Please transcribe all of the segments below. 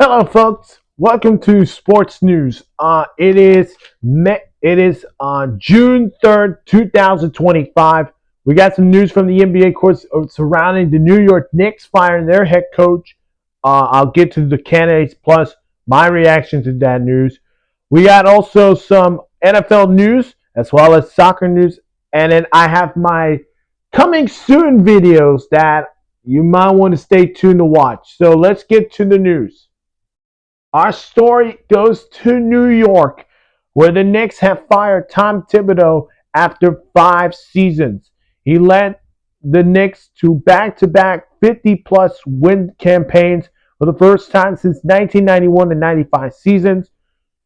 Hello, folks. Welcome to Sports News. It is on June 3rd, 2025. We got some news from the NBA, of course, surrounding the New York Knicks firing their head coach. I'll get to the candidates plus my reaction to that news. We got also some NFL news as well as soccer news, and then I have my coming soon videos that you might want to stay tuned to watch. So let's get to the news. Our story goes to New York, where the Knicks have fired Tom Thibodeau after 5 seasons. He led the Knicks to back-to-back 50-plus win campaigns for the first time since 1991 to 95 seasons.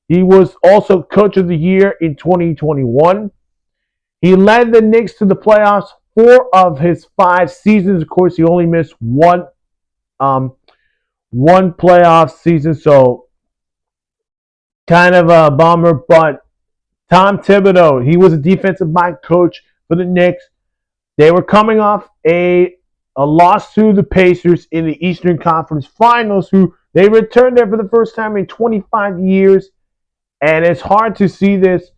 He was also Coach of the Year in 2021. He led the Knicks to the playoffs 4 of his 5 seasons. Of course, he only missed one playoff season, so kind of a bummer. But Tom Thibodeau, he was a defensive mind coach for the Knicks. They were coming off a loss to the Pacers in the Eastern Conference Finals, who they returned there for the first time in 25 years. And it's hard to see this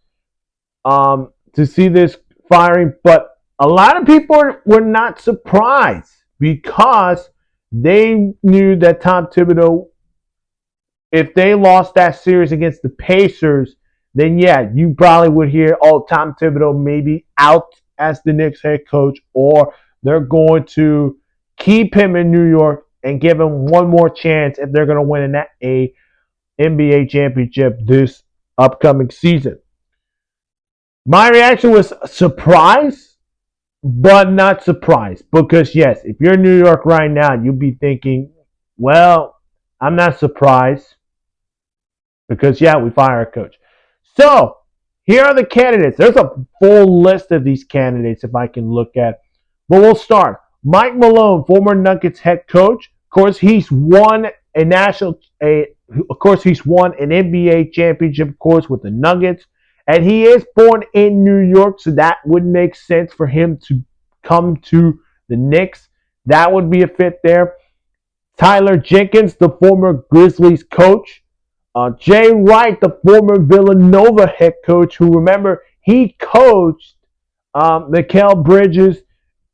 firing, but a lot of people were not surprised because they knew that Tom Thibodeau, if they lost that series against the Pacers, then yeah, you probably would hear, oh, Tom Thibodeau may be out as the Knicks head coach, or they're going to keep him in New York and give him one more chance if they're going to win a NBA championship this upcoming season. My reaction was surprise, but not surprised. Because, yes, if you're in New York right now, you'll be thinking, well, I'm not surprised. Because, yeah, we fire a coach. So, here are the candidates. There's a full list of these candidates if I can look at. But we'll start. Mike Malone, former Nuggets head coach. Of course, he's won an NBA championship, of course, with the Nuggets. And he is born in New York, so that would make sense for him to come to the Knicks. That would be a fit there. Tyler Jenkins, the former Grizzlies coach. Jay Wright, the former Villanova head coach, who, remember, he coached Mikal Bridges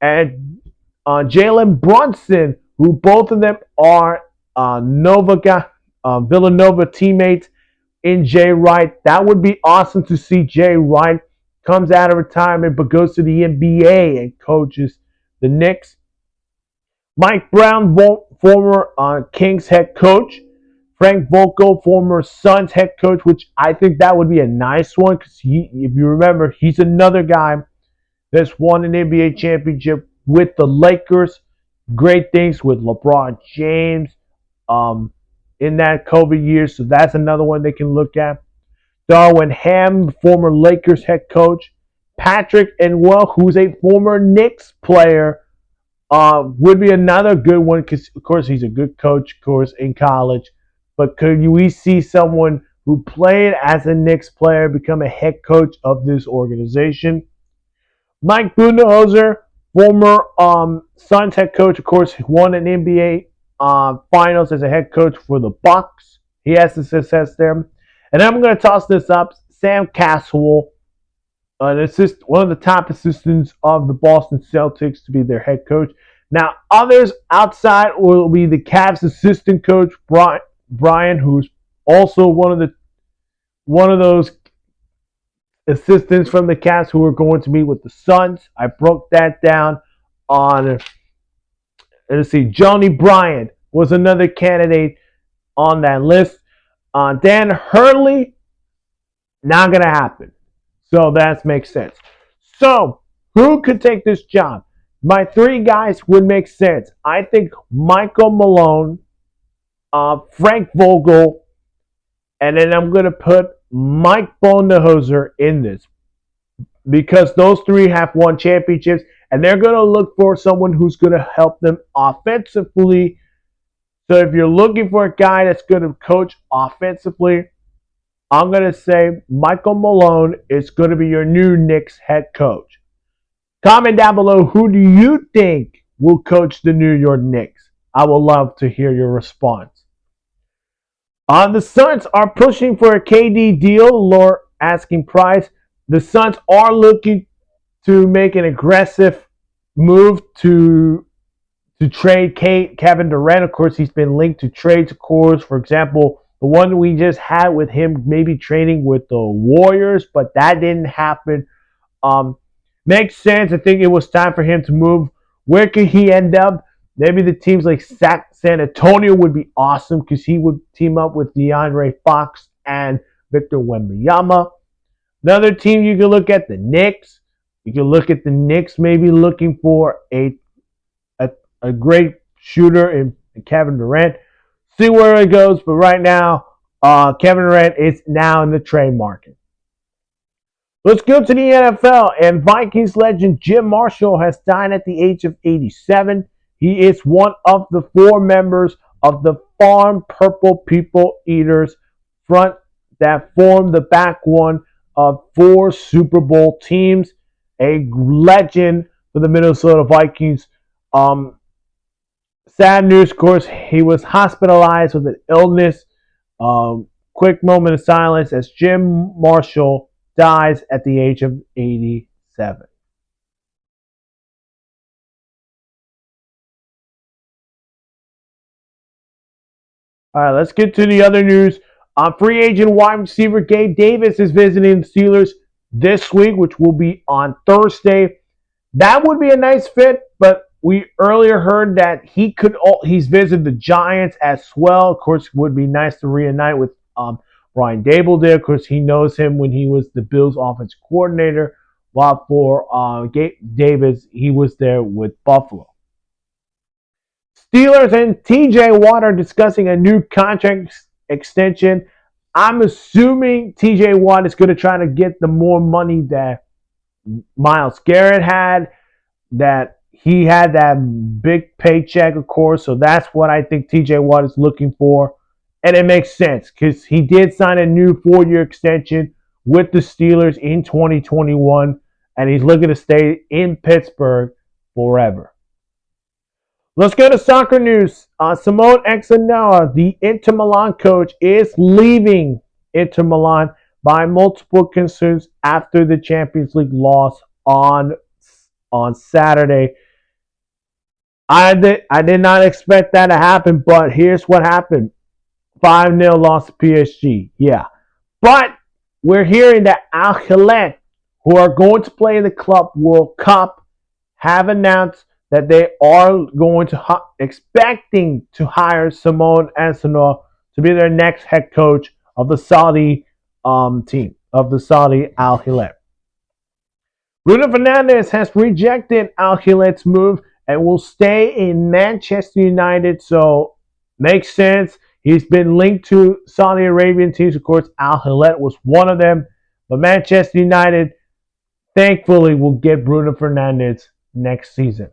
and Jalen Brunson, who both of them are Villanova teammates in Jay Wright. That would be awesome to see Jay Wright comes out of retirement but goes to the NBA and coaches the Knicks. Mike Brown, former Kings head coach. Frank Vogel, former Suns head coach, which I think that would be a nice one because if you remember, he's another guy that's won an NBA championship with the Lakers. Great things with LeBron James in that COVID year, so that's another one they can look at. Darwin Ham, former Lakers head coach. Patrick Enwell, who's a former Knicks player, would be another good one because, of course, he's a good coach, of course, in college. But could we see someone who played as a Knicks player become a head coach of this organization? Mike Budenholzer, former Suns head coach, of course, won an NBA Finals as a head coach for the Bucks. He has some success there. And I'm going to toss this up. Sam Cassell, one of the top assistants of the Boston Celtics, to be their head coach. Now, others outside will be the Cavs assistant coach, Brian, who's also one of those assistants from the Cavs who are going to meet with the Suns. I broke that down on, let's see, Johnny Bryant was another candidate on that list. Dan Hurley, not going to happen. So that makes sense. So, who could take this job? My 3 guys would make sense. I think Michael Malone, Frank Vogel, and then I'm going to put Mike Budenholzer in this because those 3 have won championships, and they're going to look for someone who's going to help them offensively. So if you're looking for a guy that's going to coach offensively, I'm going to say Michael Malone is going to be your new Knicks head coach. Comment down below, who do you think will coach the New York Knicks? I would love to hear your response. The Suns are pushing for a KD deal, lower asking price. The Suns are looking to make an aggressive move to trade Kevin Durant. Of course, he's been linked to trades, of course. For example, the one we just had with him maybe trading with the Warriors, but that didn't happen. Um, Makes sense. I think it was time for him to move. Where could he end up? Maybe the teams like San Antonio would be awesome because he would team up with DeAndre Fox and Victor Wembanyama. Another team you can look at, the Knicks. You can look at the Knicks maybe looking for a, a great shooter in Kevin Durant. See where it goes, but right now, Kevin Durant is now in the trade market. Let's go to the NFL, and Vikings legend Jim Marshall has died at the age of 87. He is one of the four members of the Farm Purple People Eaters front that formed the back one of four Super Bowl teams. A legend for the Minnesota Vikings. Sad news, of course, he was hospitalized with an illness. Quick moment of silence as Jim Marshall dies at the age of 87. All right, let's get to the other news. Free agent wide receiver Gabe Davis is visiting the Steelers this week, which will be on Thursday. That would be a nice fit, but we earlier heard that he's visited the Giants as well. Of course, it would be nice to reunite with Brian Dable there. Of course, he knows him when he was the Bills offense coordinator, while for Davis, he was there with Buffalo. Steelers and TJ Watt are discussing a new contract extension. I'm assuming TJ Watt is going to try to get the more money that Myles Garrett had, that he had that big paycheck, of course. So that's what I think TJ Watt is looking for. And it makes sense because he did sign a new 4-year extension with the Steelers in 2021, and he's looking to stay in Pittsburgh forever. Let's go to soccer news. Simone Exanoa, the Inter Milan coach, is leaving Inter Milan by multiple concerns after the Champions League loss on Saturday. I did not expect that to happen, but here's what happened. 5-0 loss to PSG. Yeah. But we're hearing that Al Hilal, who are going to play in the Club World Cup, have announced that they are going to expecting to hire Simone Exanoa to be their next head coach of the Saudi team, of the Saudi Al Hilal. Bruno Fernandes has rejected Al Hilal's move and will stay in Manchester United, so makes sense. He's been linked to Saudi Arabian teams. Of course, Al Hilal was one of them, but Manchester United, thankfully, will get Bruno Fernandes next season.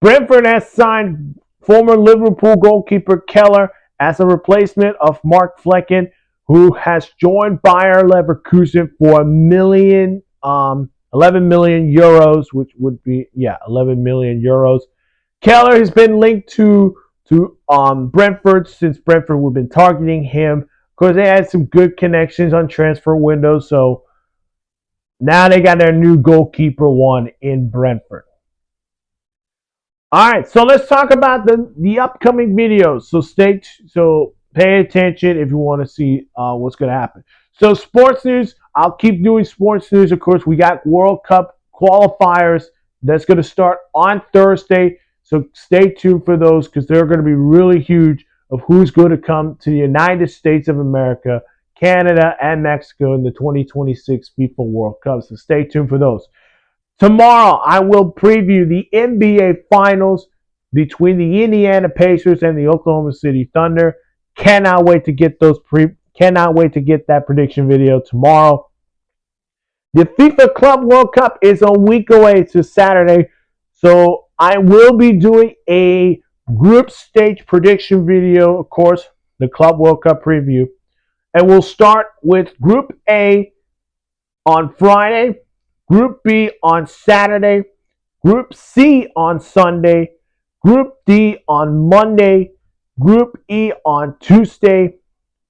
Brentford has signed former Liverpool goalkeeper Keller as a replacement of Mark Flecken, who has joined Bayer Leverkusen for 11 million euros, which would be 11 million euros. Keller has been linked to Brentford since Brentford would have been targeting him. Of course, they had some good connections on transfer windows, so now they got their new goalkeeper one in Brentford. All right, so let's talk about the upcoming videos. So pay attention if you want to see what's going to happen. So sports news, I'll keep doing sports news. Of course, we got World Cup qualifiers that's going to start on Thursday. So stay tuned for those because they're going to be really huge of who's going to come to the United States of America, Canada, and Mexico in the 2026 FIFA World Cup. So stay tuned for those. Tomorrow, I will preview the NBA Finals between the Indiana Pacers and the Oklahoma City Thunder. Cannot wait to get that prediction video tomorrow. The FIFA Club World Cup is a week away. It's Saturday, so I will be doing a group stage prediction video, of course, the Club World Cup preview, and we'll start with Group A on Friday. Group B on Saturday, Group C on Sunday, Group D on Monday, Group E on Tuesday,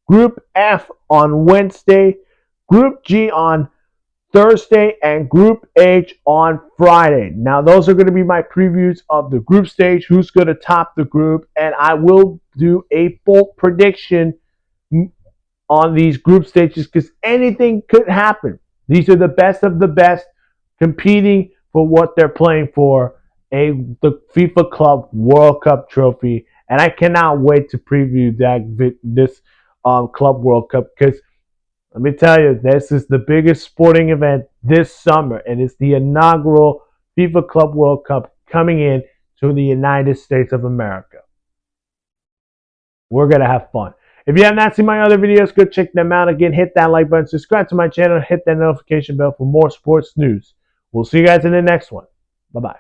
Group F on Wednesday, Group G on Thursday, and Group H on Friday. Now, those are going to be my previews of the group stage, who's going to top the group, and I will do a full prediction on these group stages because anything could happen. These are the best of the best competing for what they're playing for, the FIFA Club World Cup trophy, and I cannot wait to preview this Club World Cup because let me tell you, this is the biggest sporting event this summer, and it's the inaugural FIFA Club World Cup coming in to the United States of America. We're going to have fun. If you have not seen my other videos, go check them out. Again, hit that like button, subscribe to my channel, hit that notification bell for more sports news. We'll see you guys in the next one. Bye-bye.